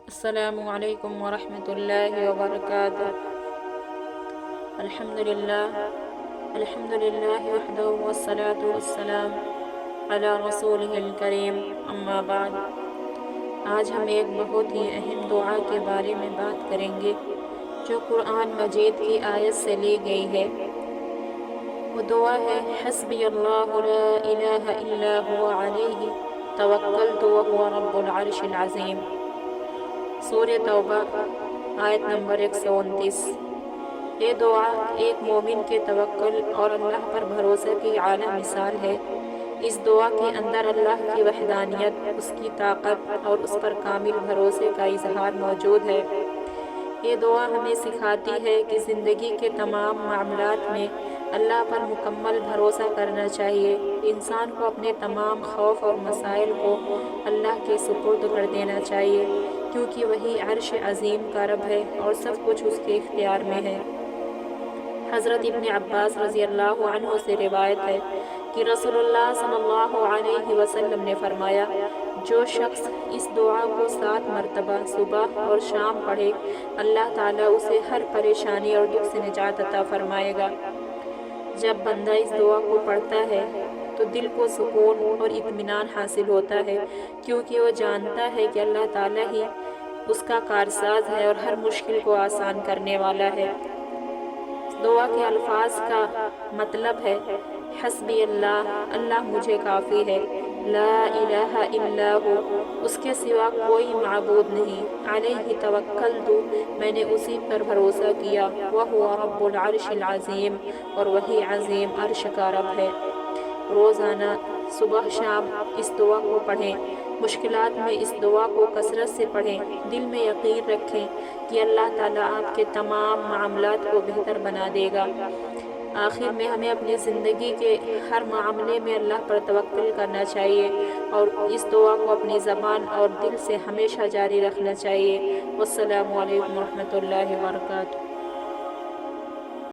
السلام علیکم ورحمۃ اللہ وبرکاتہ۔ الحمدللہ وحدہ والصلاة والسلام علی رسولہ الکریم، اما بعد۔ آج ہم ایک بہت ہی اہم دعا کے بارے میں بات کریں گے جو قرآن مجید کی آیت سے لی گئی ہے۔ وہ دعا ہے حسبی اللہ لا الہ الا هو علیہ توکلت وهو رب العرش العظیم، سورہ توبہ آیت نمبر 129۔ یہ دعا ایک مومن کے توکل اور اللہ پر بھروسے کی اعلیٰ مثال ہے۔ اس دعا کے اندر اللہ کی وحدانیت، اس کی طاقت اور اس پر کامل بھروسے کا اظہار موجود ہے۔ یہ دعا ہمیں سکھاتی ہے کہ زندگی کے تمام معاملات میں اللہ پر مکمل بھروسہ کرنا چاہیے۔ انسان کو اپنے تمام خوف اور مسائل کو اللہ کے سپرد کر دینا چاہیے، کیونکہ وہی عرش عظیم کا رب ہے اور سب کچھ اس کے اختیار میں ہے۔ حضرت ابن عباس رضی اللہ عنہ سے روایت ہے کہ رسول اللہ صلی اللہ علیہ وسلم نے فرمایا، جو شخص اس دعا کو 7 مرتبہ صبح اور شام پڑھے، اللہ تعالیٰ اسے ہر پریشانی اور دکھ سے نجات عطا فرمائے گا۔ جب بندہ اس دعا کو پڑھتا ہے تو دل کو سکون اور اطمینان حاصل ہوتا ہے، کیونکہ وہ جانتا ہے کہ اللہ تعالیٰ ہی اس کا کارساز ہے اور ہر مشکل کو آسان کرنے والا ہے۔ دعا کے الفاظ کا مطلب ہے حسبی اللہ، اللہ مجھے کافی ہے، لا الہ الا ہو، اس کے سوا کوئی معبود نہیں، علیہ توکلت، میں نے اسی پر بھروسہ کیا، وہو رب العرش العظیم، اور وہی عظیم عرش کا رب ہے۔ روزانہ صبح شام اس دعا کو پڑھیں۔ مشکلات میں اس دعا کو کثرت سے پڑھیں۔ دل میں یقین رکھیں کہ اللہ تعالیٰ آپ کے تمام معاملات کو بہتر بنا دے گا۔ آخر میں ہمیں اپنی زندگی کے ہر معاملے میں اللہ پر توکل کرنا چاہیے اور اس دعا کو اپنی زبان اور دل سے ہمیشہ جاری رکھنا چاہیے۔ والسلام علیکم ورحمۃ اللہ وبرکاتہ۔